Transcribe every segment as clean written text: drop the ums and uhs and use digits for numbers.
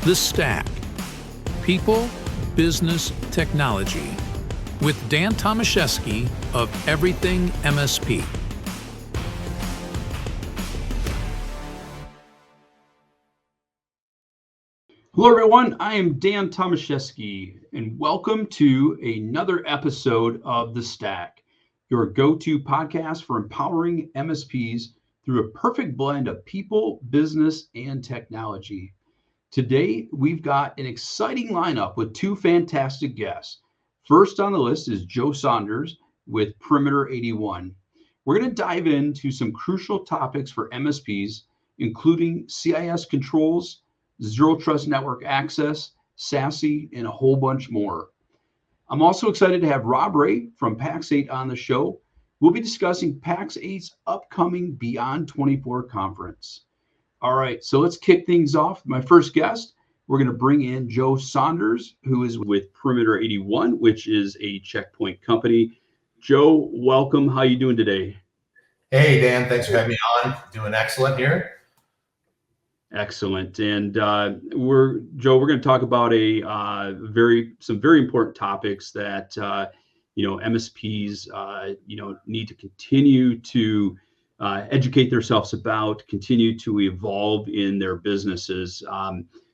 The Stack. People, Business, Technology. With Dan Tomaszewski of Everything MSP. Hello, everyone. I am Dan Tomaszewski, and welcome to another episode of The Stack, your go-to podcast for empowering MSPs through a perfect blend of people, business, and technology. Today, we've got an exciting lineup with two fantastic guests. First on the list is Joe Saunders with Perimeter 81. We're going to dive into some crucial topics for MSPs, including CIS Controls, Zero Trust Network Access, SASE, and a whole bunch more. I'm also excited to have Rob Rae from PAX 8 on the show. We'll be discussing PAX 8's upcoming Beyond 24 conference. All right, so let's kick things off. My first guest, we're going to bring in Joe Saunders, who is with Perimeter 81, which is a checkpoint company. Joe, welcome. How are you doing today? Hey, Dan. Thanks for having me on. Doing excellent here. Excellent. And we're going to talk about some very important topics that MSPs need to continue to educate themselves about, continue to evolve in their businesses.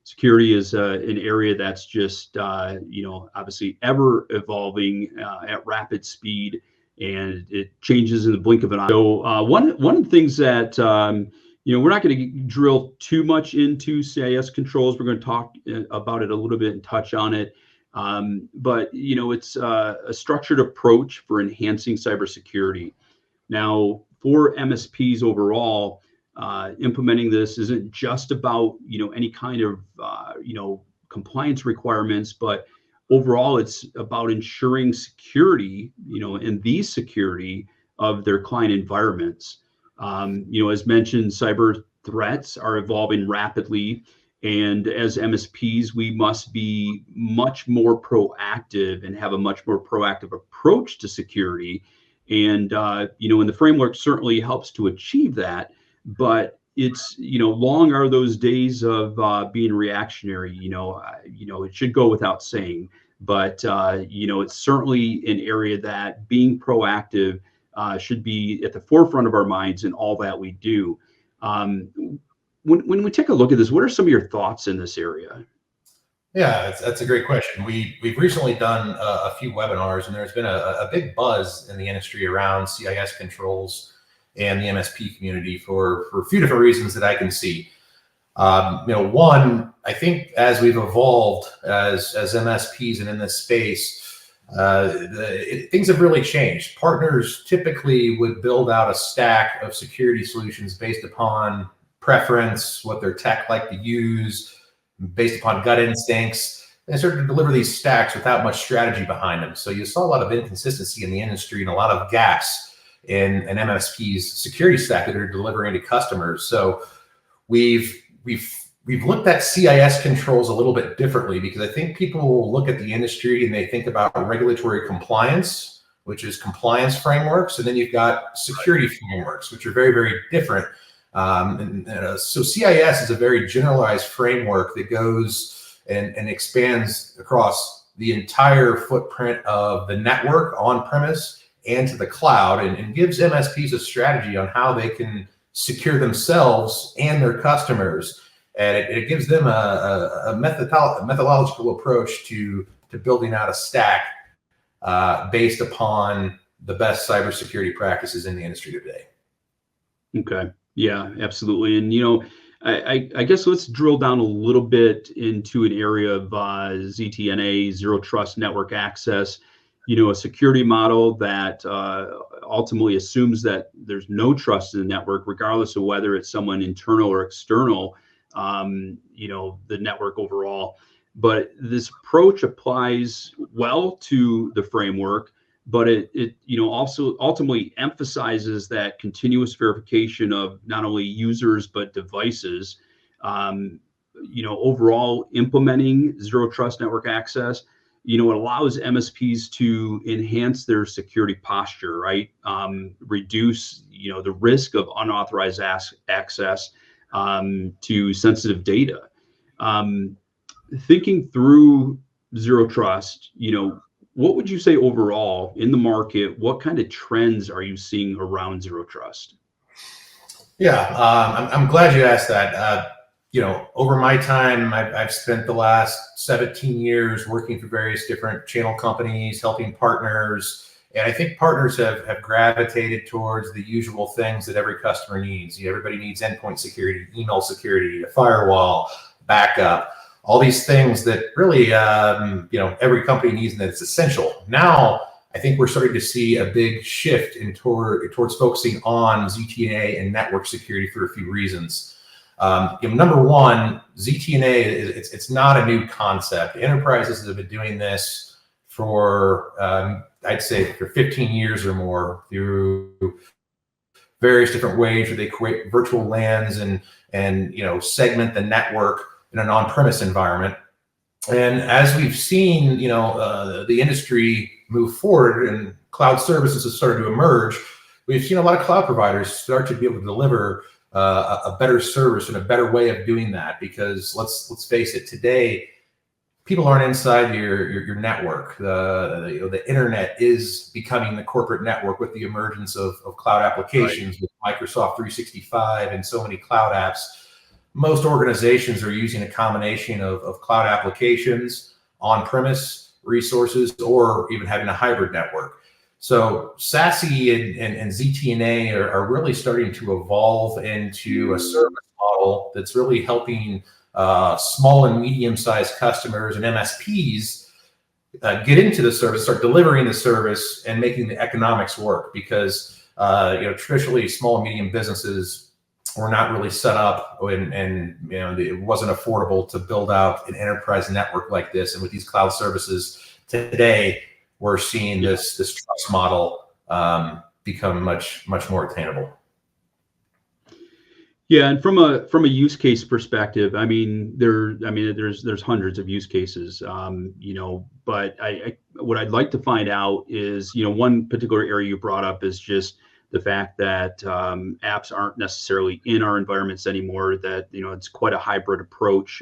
Security is an area that's just obviously ever evolving at rapid speed, and it changes in the blink of an eye. So one of the things that we're not going to drill too much into CIS controls. We're going to talk about it a little bit and touch on it. But it's a structured approach for enhancing cybersecurity. Now, for MSPs overall, implementing this isn't just about any kind of compliance requirements, but overall it's about ensuring security, and the security of their client environments. As mentioned, cyber threats are evolving rapidly, and as MSPs, we must be much more proactive and have a much more proactive approach to security. And and the framework certainly helps to achieve that, but it's long are those days of being reactionary. It should go without saying, but it's certainly an area that being proactive should be at the forefront of our minds in all that we do. When we take a look at this, what are some of your thoughts in this area? Yeah, that's a great question. We've recently done a few webinars, and there's been a big buzz in the industry around CIS controls and the MSP community for a few different reasons that I can see. One, I think as we've evolved as MSPs and in this space, things have really changed. Partners typically would build out a stack of security solutions based upon preference, what their tech like to use, based upon gut instincts. They started to deliver these stacks without much strategy behind them. So you saw a lot of inconsistency in the industry and a lot of gaps in an MSP's security stack that they're delivering to customers. So we've looked at CIS controls a little bit differently, because I think people will look at the industry and they think about regulatory compliance, which is compliance frameworks, and then you've got security frameworks, which are very, very different. So CIS is a very generalized framework that goes and expands across the entire footprint of the network on premise and to the cloud, and gives MSPs a strategy on how they can secure themselves and their customers. And it gives them a methodological approach to building out a stack based upon the best cybersecurity practices in the industry today. Okay. Yeah, absolutely. And, I guess let's drill down a little bit into an area of ZTNA, Zero Trust Network Access, a security model that ultimately assumes that there's no trust in the network, regardless of whether it's someone internal or external, the network overall. But this approach applies well to the framework, but it also ultimately emphasizes that continuous verification of not only users but devices. Overall, implementing Zero Trust Network Access, it allows MSPs to enhance their security posture, right? Reduce the risk of unauthorized access to sensitive data. thinking through zero trust, what would you say overall in the market? What kind of trends are you seeing around zero trust? Yeah, I'm glad you asked that. Over my time, I've spent the last 17 years working for various different channel companies, helping partners. And I think partners have gravitated towards the usual things that every customer needs. Everybody needs endpoint security, email security, a firewall, backup, all these things that really, every company needs and that it's essential. Now, I think we're starting to see a big shift towards focusing on ZTNA and network security for a few reasons. Number one, ZTNA, it's not a new concept. Enterprises have been doing this for, I'd say, for 15 years or more through various different ways where they create virtual LANs and segment the network in an on-premise environment. And as we've seen, the industry move forward and cloud services have started to emerge, we've seen a lot of cloud providers start to be able to deliver a better service and a better way of doing that. Because let's face it, today people aren't inside your network. The internet is becoming the corporate network with the emergence of cloud applications, right, with Microsoft 365 and so many cloud apps. Most organizations are using a combination of cloud applications, on-premise resources, or even having a hybrid network. So SASE and ZTNA are really starting to evolve into a service model that's really helping small and medium-sized customers and MSPs get into the service, start delivering the service, and making the economics work. Because traditionally, small and medium businesses were not really set up, and it wasn't affordable to build out an enterprise network like this. And with these cloud services today, we're seeing this trust model become much more attainable. Yeah, and from a use case perspective, there's hundreds of use cases, but what I'd like to find out is, one particular area you brought up is just the fact that apps aren't necessarily in our environments anymore, that, it's quite a hybrid approach.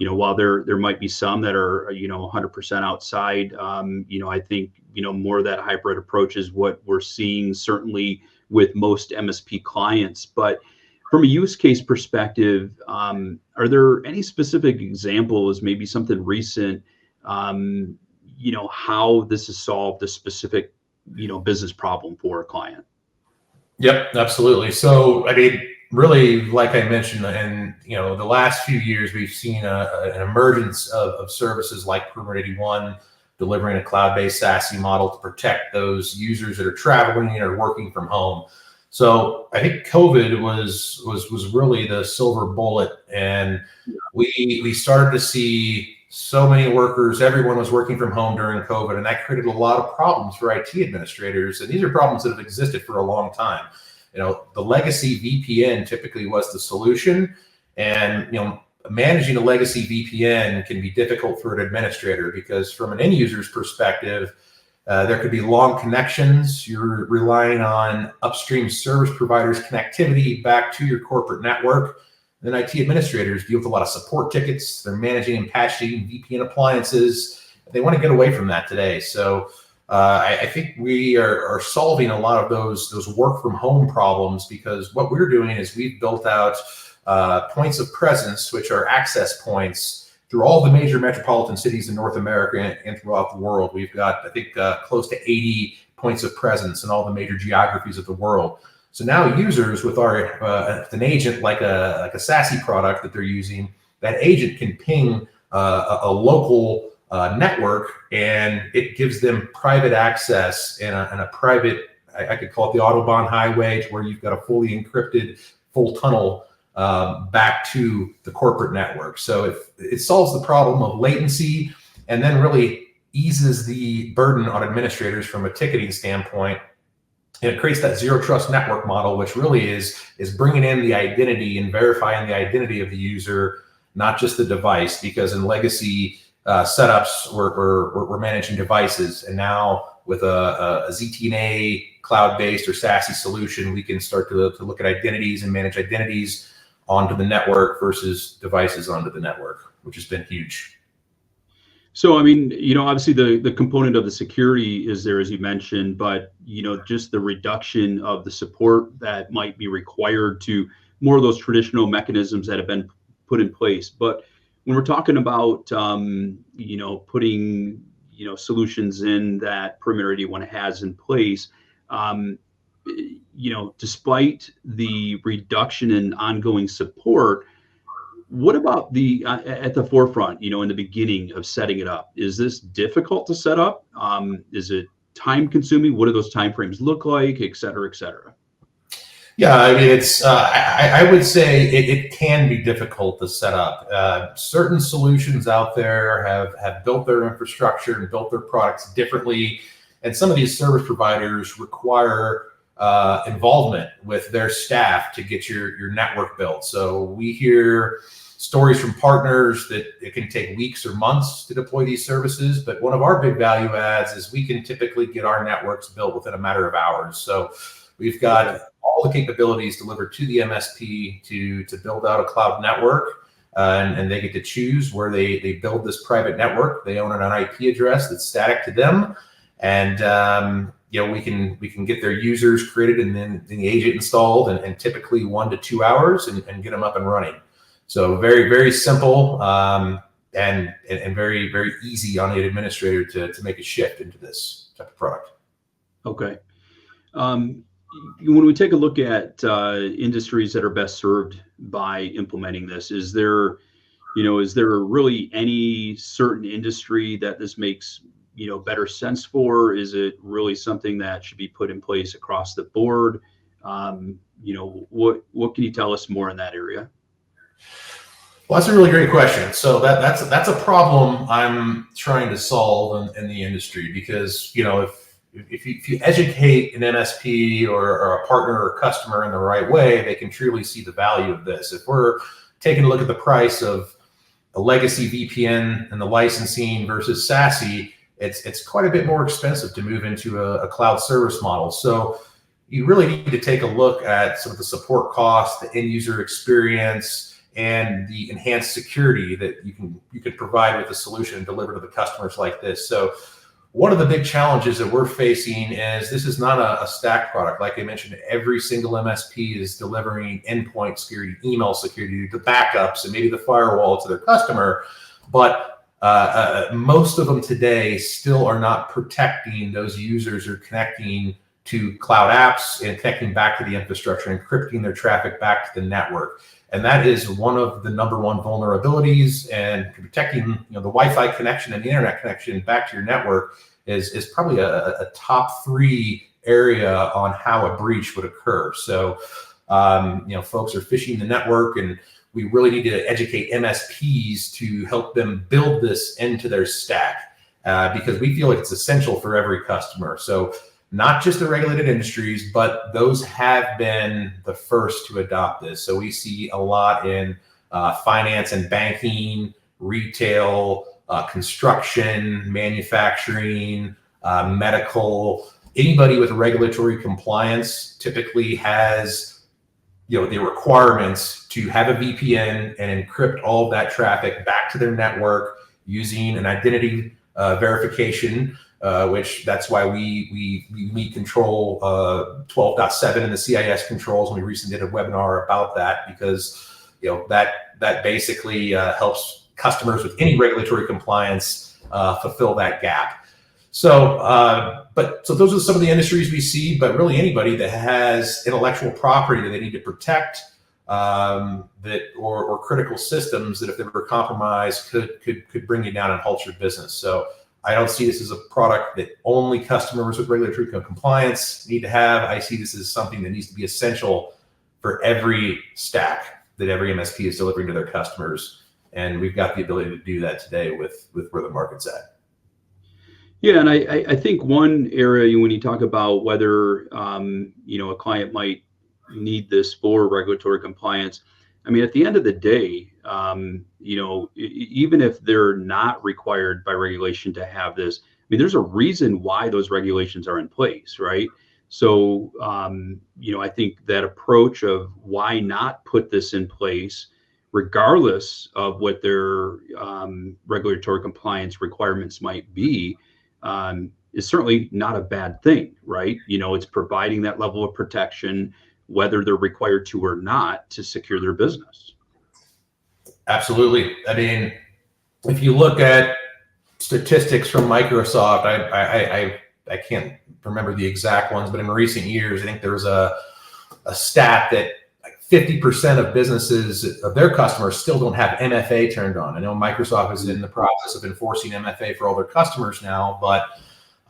While there might be some that are, 100% outside, I think, more of that hybrid approach is what we're seeing certainly with most MSP clients. But from a use case perspective, are there any specific examples, maybe something recent, how this has solved a specific, business problem for a client? Yep, absolutely. So, really, like I mentioned, and the last few years, we've seen an emergence of services like Perimeter 81, delivering a cloud-based SASE model to protect those users that are traveling or working from home. So I think COVID was really the silver bullet, and we started to see so many workers. Everyone was working from home during COVID, and that created a lot of problems for IT administrators. And these are problems that have existed for a long time. The legacy VPN typically was the solution, and managing a legacy VPN can be difficult for an administrator, because from an end user's perspective, there could be long connections. You're relying on upstream service providers' connectivity back to your corporate network. And then IT administrators deal with a lot of support tickets. They're managing and patching VPN appliances. They want to get away from that today. So I think we are solving a lot of those work from home problems, because what we're doing is we've built out points of presence, which are access points through all the major metropolitan cities in North America and throughout the world. We've got, I think, close to 80 points of presence in all the major geographies of the world. So now users with an agent like a SASE product that they're using, that agent can ping a local network, and it gives them private access in a private, I could call it the Autobahn highway, to where you've got a fully encrypted full tunnel back to the corporate network. So it solves the problem of latency, and then really eases the burden on administrators from a ticketing standpoint. And it creates that zero trust network model, which really is bringing in the identity and verifying the identity of the user, not just the device. Because in legacy setups, we're managing devices, and now with a ZTNA cloud-based or SASE solution, we can start to look at identities and manage identities onto the network versus devices onto the network, which has been huge. So, I mean, obviously the component of the security is there, as you mentioned, but, just the reduction of the support that might be required to more of those traditional mechanisms that have been put in place. But when we're talking about, putting, solutions in that Perimeter 81 has in place, despite the reduction in ongoing support, what about the at the forefront, in the beginning of setting it up? Is this difficult to set up? Is it time consuming? What do those timeframes look like, et cetera, et cetera? Yeah, I mean, it's I would say it can be difficult to set up. Certain solutions out there have built their infrastructure and built their products differently, and some of these service providers require involvement with their staff to get your network built. So we hear stories from partners that it can take weeks or months to deploy these services. But one of our big value adds is we can typically get our networks built within a matter of hours. So we've got all the capabilities delivered to the MSP to build out a cloud network, and they get to choose where they build this private network. They own an IP address that's static to them, and we can get their users created and then the agent installed and typically 1 to 2 hours and get them up and running. So very, very simple and very, very easy on the administrator to make a shift into this type of product. Okay. When we take a look at industries that are best served by implementing this, is there really any certain industry that this makes better sense for? Is it really something that should be put in place across the board? What can you tell us more in that area? Well, that's a really great question. So that's a problem I'm trying to solve in the industry, because if you educate an MSP or a partner or customer in the right way, they can truly see the value of this. If we're taking a look at the price of a legacy VPN and the licensing versus SASE, it's quite a bit more expensive to move into a cloud service model. So you really need to take a look at some of the support costs, the end user experience, and the enhanced security that you can provide with a solution and deliver to the customers like this. So one of the big challenges that we're facing is this is not a stack product. Like I mentioned, every single MSP is delivering endpoint security, email security, the backups, and maybe the firewall to their customer. But most of them today still are not protecting those users who are connecting to cloud apps and connecting back to the infrastructure, encrypting their traffic back to the network. And that is one of the number one vulnerabilities, and protecting the Wi-Fi connection and the internet connection back to your network is probably a top 3 area on how a breach would occur. So, folks are phishing the network, and we really need to educate MSPs to help them build this into their stack because we feel like it's essential for every customer. So not just the regulated industries, but those have been the first to adopt this. So we see a lot in finance and banking, retail, construction, manufacturing, medical. Anybody with regulatory compliance typically has the requirements to have a VPN and encrypt all of that traffic back to their network using an identity verification, which that's why we meet control 12.7 in the CIS Controls, and we recently did a webinar about that, because that basically helps customers with any regulatory compliance fulfill that gap. So so those are some of the industries we see, but really anybody that has intellectual property that they need to protect, or critical systems that if they were compromised could bring you down and halt your business. So I don't see this as a product that only customers with regulatory compliance need to have. I see this as something that needs to be essential for every stack that every MSP is delivering to their customers. And we've got the ability to do that today with where the market's at. Yeah, and I think one area when you talk about whether a client might need this for regulatory compliance, I mean, at the end of the day, even if they're not required by regulation to have this, I mean, there's a reason why those regulations are in place, right? So, I think that approach of why not put this in place, regardless of what their regulatory compliance requirements might be, is certainly not a bad thing, right? It's providing that level of protection, whether they're required to or not, to secure their business. Absolutely. I mean, if you look at statistics from Microsoft, I can't remember the exact ones, but in recent years, I think there was a stat that like 50% of businesses, of their customers, still don't have MFA turned on. I know Microsoft is in the process of enforcing MFA for all their customers now, but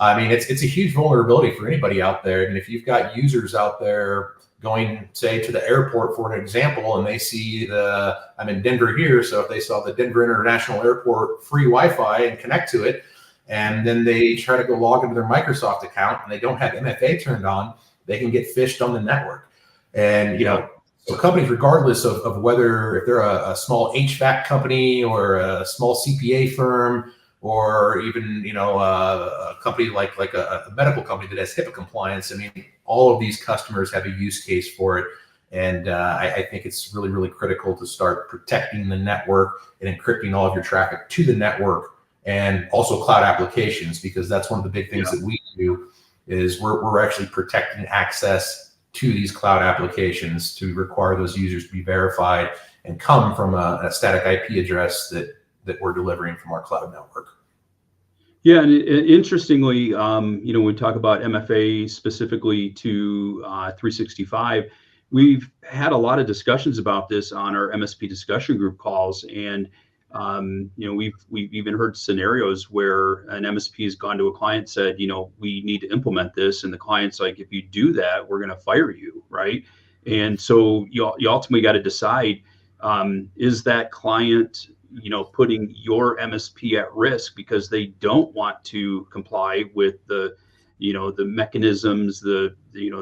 I mean, it's a huge vulnerability for anybody out there. And if you've got users out there going, say, to the airport, for an example, and they see I'm in Denver here, so if they saw the Denver International Airport free Wi-Fi and connect to it, and then they try to go log into their Microsoft account and they don't have MFA turned on, they can get phished on the network. And, so companies, regardless of whether, if they're a small HVAC company or a small CPA firm, or even, a company like a medical company that has HIPAA compliance, I mean, all of these customers have a use case for it. And I think it's really, really critical to start protecting the network and encrypting all of your traffic to the network, and also cloud applications, because that's one of the big things that we do is we're actually protecting access to these cloud applications to require those users to be verified and come from a static IP address that we're delivering from our cloud network. Yeah, and interestingly, when we talk about MFA specifically to 365, we've had a lot of discussions about this on our MSP discussion group calls, and we've even heard scenarios where an MSP has gone to a client and said, we need to implement this, and the client's like, if you do that, we're going to fire you, right? And so you ultimately got to decide, is that client putting your MSP at risk because they don't want to comply with the mechanisms, the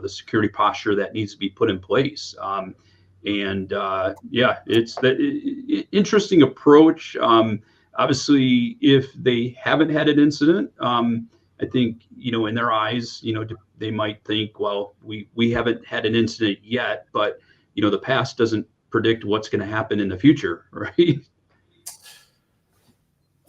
security posture that needs to be put in place. It's the interesting approach. Obviously, if they haven't had an incident, I think, in their eyes, they might think, well, we haven't had an incident yet, but, the past doesn't predict what's going to happen in the future, right?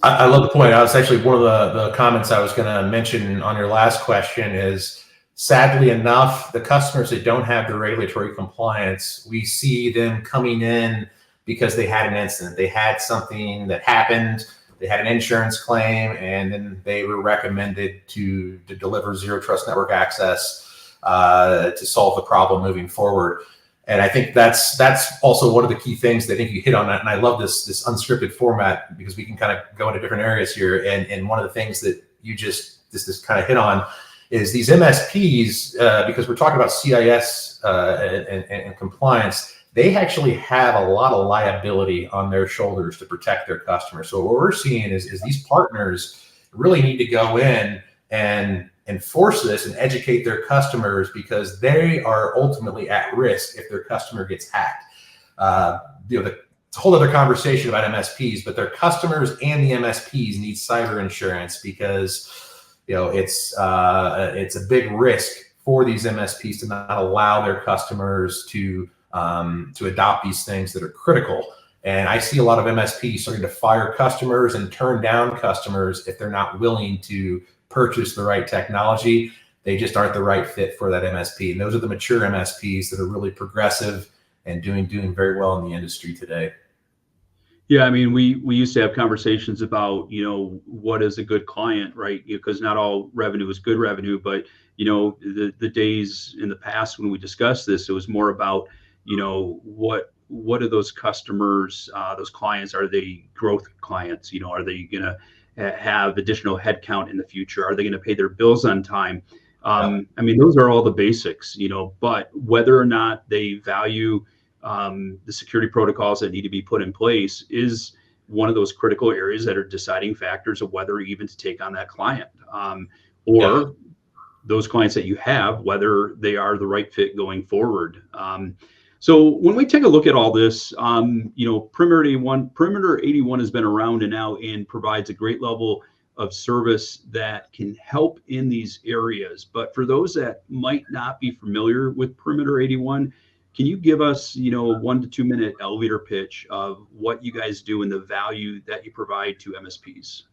I love the point. That's actually one of the comments I was going to mention on your last question is, sadly enough, the customers that don't have the regulatory compliance, we see them coming in because they had an incident. They had something that happened, they had an insurance claim, and then they were recommended to deliver zero trust network access to solve the problem moving forward. And I think that's also one of the key things that I think you hit on that. And I love this unscripted format because we can kind of go into different areas here. And one of the things that you just kind of hit on is these MSPs, because we're talking about CIS and compliance, they actually have a lot of liability on their shoulders to protect their customers. So what we're seeing is these partners really need to go in and enforce this and educate their customers, because they are ultimately at risk if their customer gets hacked. It's a whole other conversation about MSPs, but their customers and the MSPs need cyber insurance, because it's a big risk for these MSPs to not allow their customers to adopt these things that are critical. And I see a lot of MSPs starting to fire customers and turn down customers if they're not willing to purchase the right technology. They just aren't the right fit for that MSP. And those are the mature MSPs that are really progressive and doing very well in the industry today. Yeah, I mean, we used to have conversations about, what is a good client, right? Because not all revenue is good revenue, but, the days in the past when we discussed this, it was more about, what are those customers, those clients, are they growth clients? Are they going to have additional headcount in the future? Are they going to pay their bills on time? I mean, those are all the basics, but whether or not they value the security protocols that need to be put in place is one of those critical areas that are deciding factors of whether even to take on that client, or those clients that you have, whether they are the right fit going forward. So when we take a look at all this, Perimeter 81 has been around and now and provides a great level of service that can help in these areas. But for those that might not be familiar with Perimeter 81, can you give us, 1 to 2 minute elevator pitch of what you guys do and the value that you provide to MSPs?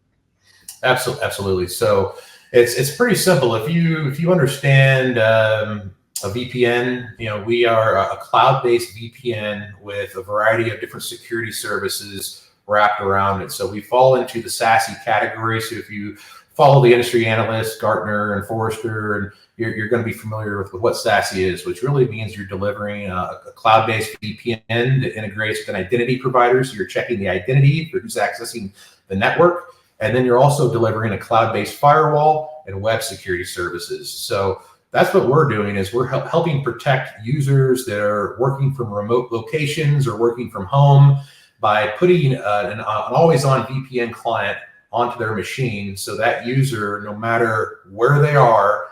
Absolutely. So it's pretty simple. If you understand a VPN, we are a cloud-based VPN with a variety of different security services wrapped around it. So we fall into the SASE category. So if you follow the industry analysts, Gartner and Forrester, and you're going to be familiar with what SASE is, which really means you're delivering a cloud-based VPN that integrates with an identity provider. So you're checking the identity for who's accessing the network. And then you're also delivering a cloud-based firewall and web security services. So that's what we're doing, is we're helping protect users that are working from remote locations or working from home by putting an always-on VPN client onto their machine, so that user, no matter where they are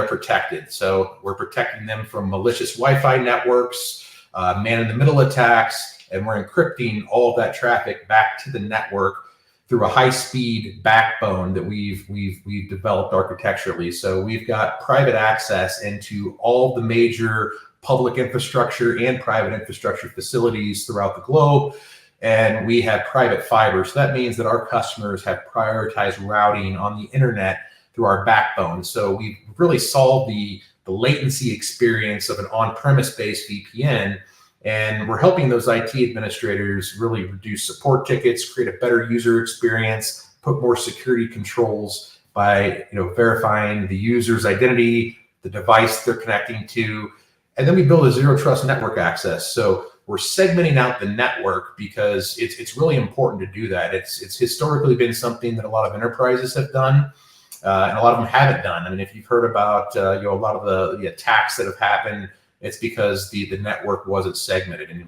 protected. So we're protecting them from malicious Wi-Fi networks, man-in-the-middle attacks, and we're encrypting all of that traffic back to the network through a high-speed backbone that we've developed architecturally. So we've got private access into all the major public infrastructure and private infrastructure facilities throughout the globe. And we have private fiber. So that means that our customers have prioritized routing on the internet through our backbone. So we've really solved the latency experience of an on-premise based VPN. And we're helping those IT administrators really reduce support tickets, create a better user experience, put more security controls by verifying the user's identity, the device they're connecting to. And then we build a zero trust network access. So we're segmenting out the network because it's really important to do that. It's historically been something that a lot of enterprises have done, and a lot of them haven't done. I mean, if you've heard about a lot of the attacks that have happened, it's because the network wasn't segmented. And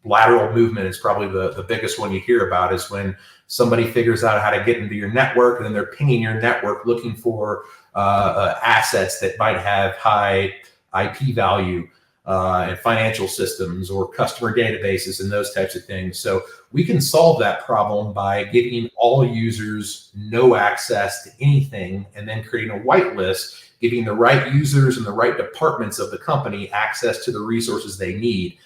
lateral movement is probably the biggest one you hear about, is when somebody figures out how to get into your network, and then they're pinging your network looking for assets that might have high IP value, and financial systems or customer databases and those types of things. So we can solve that problem by giving all users no access to anything, and then creating a whitelist, giving the right users and the right departments of the company access to the resources they need.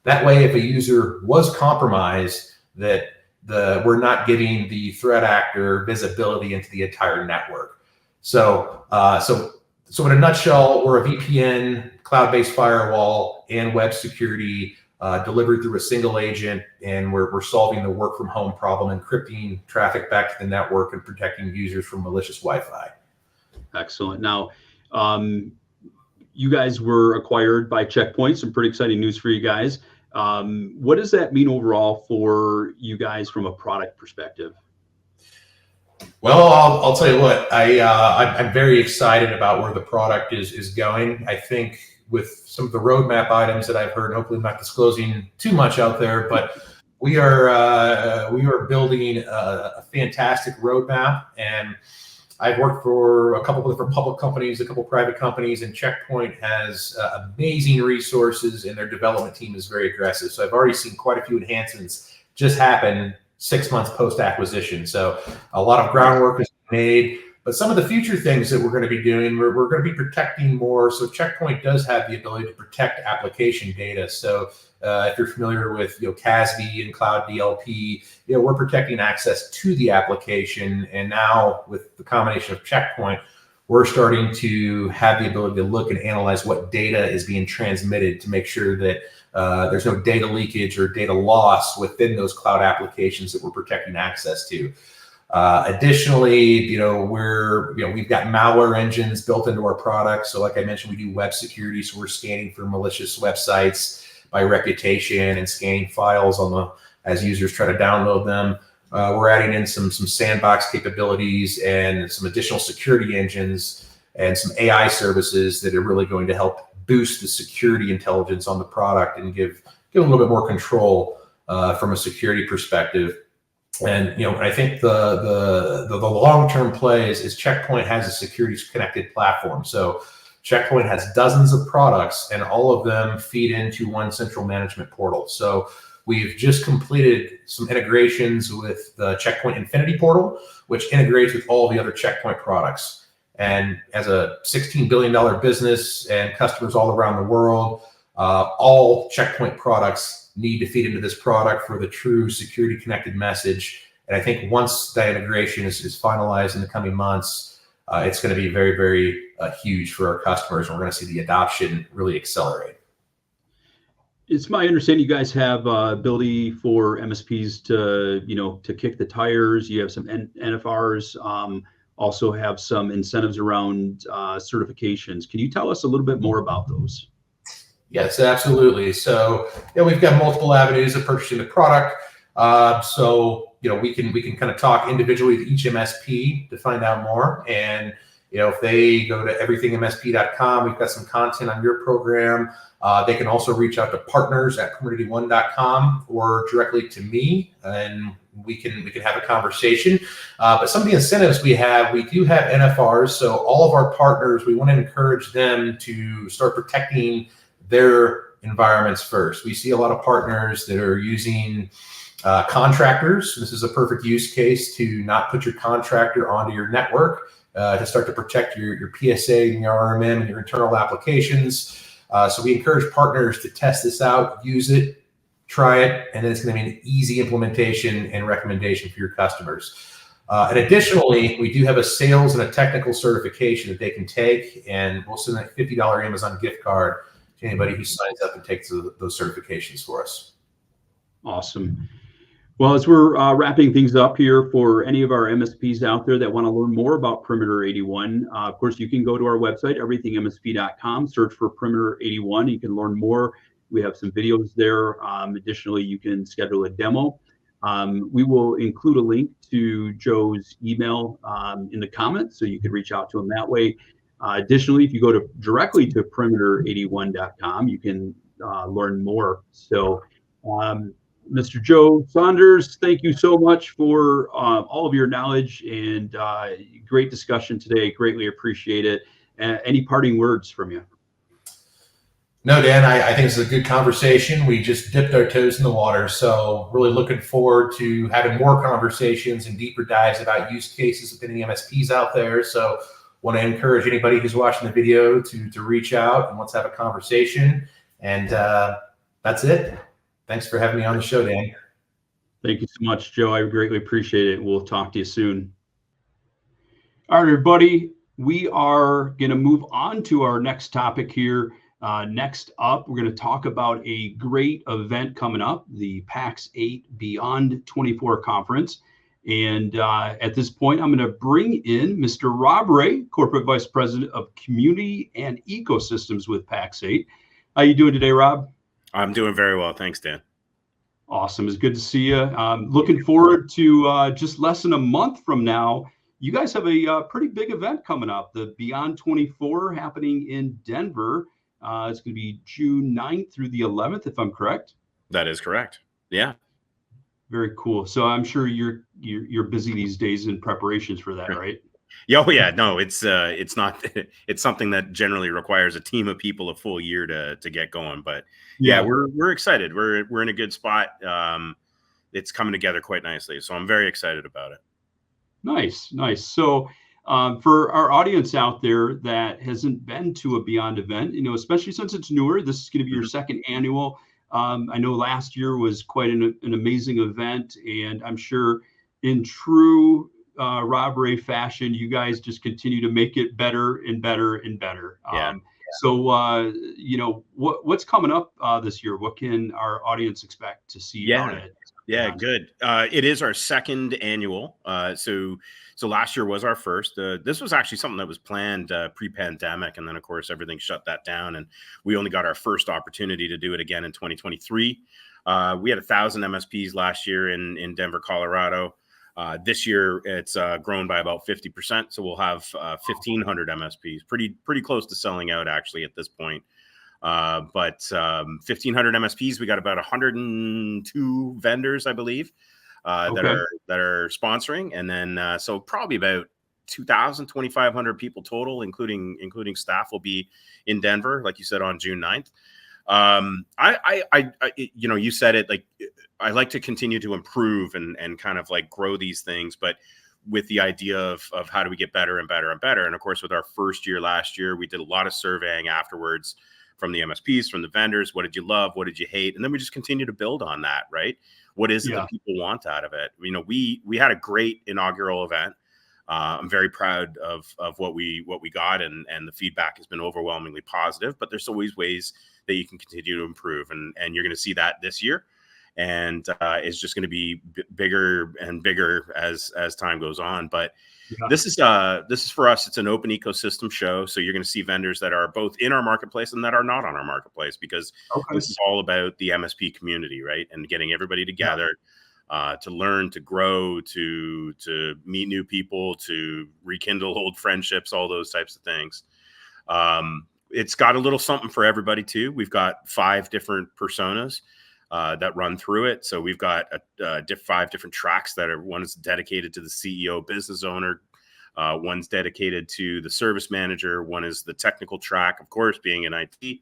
That way, if a user was compromised, we're not giving the threat actor visibility into the entire network. So in a nutshell, we're a VPN, cloud-based firewall, and web security delivered through a single agent, and we're solving the work from home problem, encrypting traffic back to the network and protecting users from malicious Wi-Fi. Excellent. Now, you guys were acquired by Check Point. Some pretty exciting news for you guys. What does that mean overall for you guys from a product perspective? Well, I'll tell you what, I'm very excited about where the product is going. I think with some of the roadmap items that I've heard, hopefully I'm not disclosing too much out there, but we are building a fantastic roadmap. And I've worked for a couple of different public companies, a couple of private companies, and Check Point has amazing resources, and their development team is very aggressive. So I've already seen quite a few enhancements just happen 6 months post-acquisition. So a lot of groundwork is made, but some of the future things that we're going to be doing, we're going to be protecting more. So Check Point does have the ability to protect application data. So if you're familiar with CASB and Cloud DLP, we're protecting access to the application. And now with the combination of Check Point, we're starting to have the ability to look and analyze what data is being transmitted to make sure that there's no data leakage or data loss within those cloud applications that we're protecting access to. Additionally, we've got malware engines built into our product. So like I mentioned, we do web security. So we're scanning for malicious websites by reputation and scanning files as users try to download them. We're adding in some sandbox capabilities and some additional security engines and some AI services that are really going to help boost the security intelligence on the product and give a little bit more control from a security perspective. And I think the long-term play is Check Point has a security connected platform. So Check Point has dozens of products, and all of them feed into one central management portal. So We've just completed some integrations with the Checkpoint Infinity portal, which integrates with all the other Checkpoint products. And as a $16 billion business and customers all around the world, all Checkpoint products need to feed into this product for the true security connected message. And I think once that integration is finalized in the coming months, it's going to be very, very huge for our customers. And we're going to see the adoption really accelerate. It's my understanding you guys have ability for MSPs to kick the tires. You have some NFRs, also have some incentives around certifications. Can you tell us a little bit more about those? Yes, absolutely. So we've got multiple avenues of purchasing the product. We can kind of talk individually to each MSP to find out more. And if they go to everythingmsp.com, we've got some content on your program. They can also reach out to partners at perimeter81.com or directly to me, and we can have a conversation. But some of the incentives we do have NFRs. So all of our partners, we want to encourage them to start protecting their environments first. We see a lot of partners that are using contractors. This is a perfect use case to not put your contractor onto your network, to start to protect your PSA and your RMM and your internal applications. So we encourage partners to test this out, use it, try it, and then it's going to be an easy implementation and recommendation for your customers. And additionally, we do have a sales and a technical certification that they can take, and we'll send a $50 Amazon gift card to anybody who signs up and takes those certifications for us. Awesome. Well, as we're wrapping things up here, for any of our MSPs out there that want to learn more about Perimeter 81, of course, you can go to our website, everythingmsp.com, search for Perimeter 81. You can learn more. We have some videos there. Additionally, you can schedule a demo. We will include a link to Joe's email in the comments, so you can reach out to him that way. Additionally, if you go directly to perimeter81.com, you can learn more. So, Mr. Joe Saunders, thank you so much for all of your knowledge and great discussion today. Greatly appreciate it. Any parting words from you? No, Dan, I think this is a good conversation. We just dipped our toes in the water. So really looking forward to having more conversations and deeper dives about use cases with any MSPs out there. So want to encourage anybody who's watching the video to reach out and let's have a conversation. And that's it. Thanks for having me on the show, Dan. Thank you so much, Joe. I greatly appreciate it. We'll talk to you soon. All right, everybody. We are going to move on to our next topic here. Next up, we're going to talk about a great event coming up, the PAX 8 Beyond 24 conference. And at this point, I'm going to bring in Mr. Rob Rae, Corporate Vice President of Community and Ecosystems with PAX 8. How you doing today, Rob? I'm doing very well. Thanks, Dan. Awesome. It's good to see you. Looking forward to just less than a month from now. You guys have a pretty big event coming up, the Beyond 24 happening in Denver. It's going to be June 9th through the 11th, if I'm correct. That is correct. Yeah. Very cool. So I'm sure you're busy these days in preparations for that, right? Oh yeah, no, it's not. It's something that generally requires a team of people a full year to get going. But yeah, we're excited. We're in a good spot. It's coming together quite nicely, so I'm very excited about it. Nice. So for our audience out there that hasn't been to a Beyond event, especially since it's newer, this is going to be your second annual. I know last year was quite an amazing event, and I'm sure in true Rob Rae fashion, you guys just continue to make it better and better and better. So, what's coming up this year? What can our audience expect to see on it? Yeah, good. It is our second annual. So last year was our first. This was actually something that was planned pre-pandemic, and then of course everything shut that down, and we only got our first opportunity to do it again in 2023. We had 1,000 MSPs last year in Denver, Colorado. This year it's grown by about 50%, so we'll have 1,500 MSPs. Pretty close to selling out actually at this point. But 1,500 MSPs. We got about 102 vendors, I believe, that are sponsoring, and then so probably about 2,000, 2,500 people total, including staff, will be in Denver, like you said, on June 9th. You said it, like I like to continue to improve and kind of like grow these things, but with the idea of how do we get better and better and better. And of course, with our first year last year, we did a lot of surveying afterwards from the MSPs, from the vendors. What did you love? What did you hate? And then we just continue to build on that, right? What is it that people want out of it? You know, we had a great inaugural event. I'm very proud of what we got, and the feedback has been overwhelmingly positive, but there's always ways that you can continue to improve. And you're going to see that this year. And it's just going to be bigger and bigger as time goes on. But this is for us. It's an open ecosystem show, so you're going to see vendors that are both in our marketplace and that are not on our marketplace, because this is all about the MSP community, right? And getting everybody together to learn, to grow, to meet new people, to rekindle old friendships, all those types of things. It's got a little something for everybody too. We've got 5 different personas that run through it. So we've got 5 different tracks that are, one is dedicated to the CEO business owner. One's dedicated to the service manager. One is the technical track, of course, being in IT.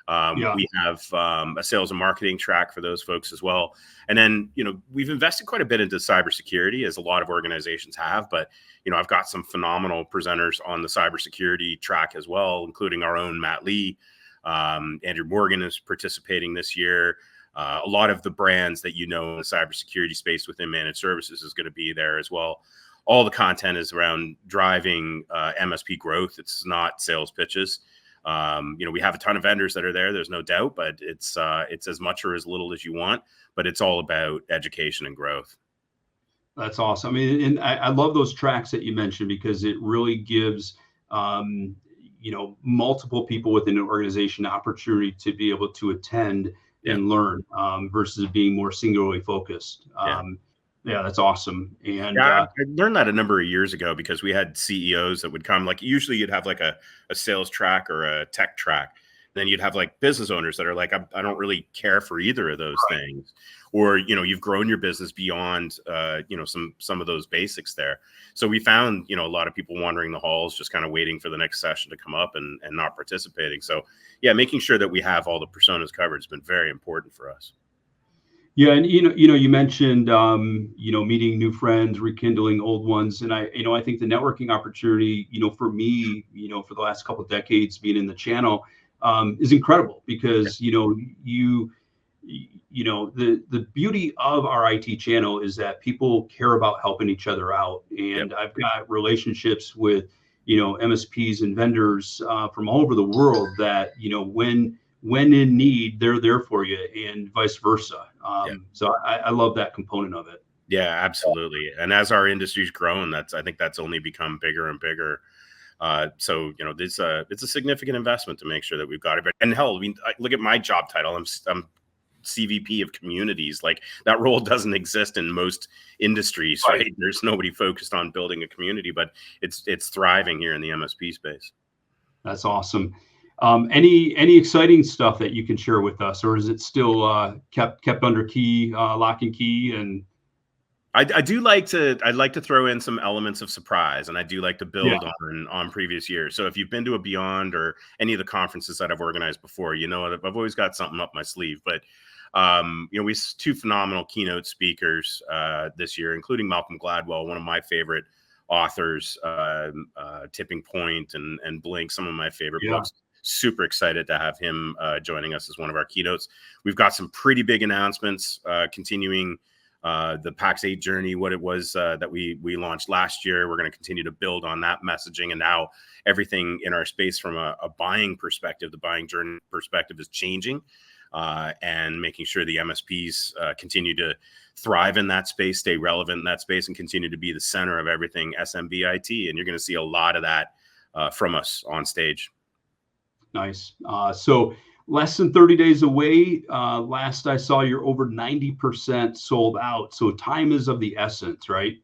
We have a sales and marketing track for those folks as well. And then, you know, we've invested quite a bit into cybersecurity, as a lot of organizations have, but, you know, I've got some phenomenal presenters on the cybersecurity track as well, including our own Matt Lee. Andrew Morgan is participating this year. A lot of the brands that you know in the cybersecurity space within managed services is going to be there as well. All the content is around driving MSP growth. It's not sales pitches. You know, we have a ton of vendors that are there. There's no doubt, but it's as much or as little as you want. But it's all about education and growth. That's awesome. I mean, and I love those tracks that you mentioned, because it really gives you know, multiple people within an organization the opportunity to be able to attend and learn versus being more singularly focused. That's awesome. And I learned that a number of years ago, because we had CEOs that would come, like usually you'd have like a sales track or a tech track. Then you'd have like business owners that are like, I don't really care for either of those things. Or, you know, you've grown your business beyond, you know, some of those basics there. So we found, you know, a lot of people wandering the halls, just kind of waiting for the next session to come up and not participating. So yeah, making sure that we have all the personas covered has been very important for us. Yeah, and you mentioned you know, meeting new friends, rekindling old ones, and I think the networking opportunity, you know, for me, you know, for the last couple of decades being in the channel, is incredible, because you know the beauty of our IT channel is that people care about helping each other out, and I've got relationships with, you know, MSPs and vendors from all over the world that, you know, when in need, they're there for you, and vice versa. So I love that component of it. Yeah, absolutely. And as our industry's grown, I think that's only become bigger and bigger. So, you know, it's a significant investment to make sure that we've got it. And hell, I mean, look at my job title. I'm CVP of communities. Like, that role doesn't exist in most industries, right? There's nobody focused on building a community, but it's thriving here in the MSP space. That's awesome. Any exciting stuff that you can share with us, or is it still kept under key, lock and key? And I'd like to throw in some elements of surprise, and I do like to build on previous years. So if you've been to a Beyond or any of the conferences that I've organized before, you know that I've always got something up my sleeve. But you know, we have 2 phenomenal keynote speakers this year, including Malcolm Gladwell, one of my favorite authors, Tipping Point and Blink, some of my favorite books. Super excited to have him joining us as one of our keynotes. We've got some pretty big announcements continuing the PAX 8 journey, what it was that we launched last year. We're going to continue to build on that messaging, and now everything in our space from a buying perspective, the buying journey perspective, is changing, and making sure the MSPs continue to thrive in that space, stay relevant in that space, and continue to be the center of everything SMB IT. And you're going to see a lot of that from us on stage. Nice. So less than 30 days away. Last I saw, you're over 90% sold out. So time is of the essence, right?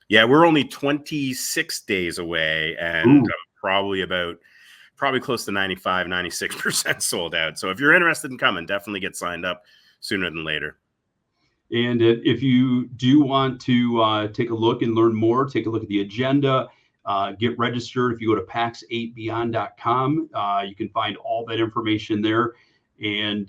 Yeah, we're only 26 days away, and probably close to 95, 96% sold out. So if you're interested in coming, definitely get signed up sooner than later. And if you do want to take a look and learn more, take a look at the agenda. Get registered. If you go to pax8beyond.com, you can find all that information there. And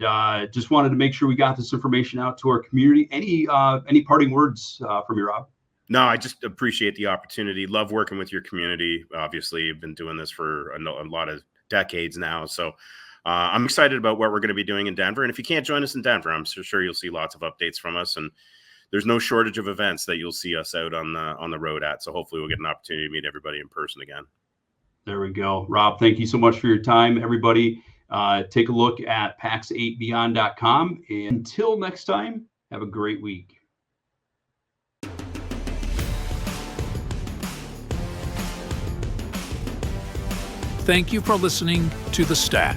just wanted to make sure we got this information out to our community. Any parting words from you, Rob? No, I just appreciate the opportunity. Love working with your community. Obviously, you've been doing this for a lot of decades now. So I'm excited about what we're going to be doing in Denver. And if you can't join us in Denver, I'm sure you'll see lots of updates from us. And there's no shortage of events that you'll see us out on the road at. So hopefully we'll get an opportunity to meet everybody in person again. There we go. Rob, thank you so much for your time. Everybody, take a look at pax8beyond.com. And until next time, have a great week. Thank you for listening to The Stack.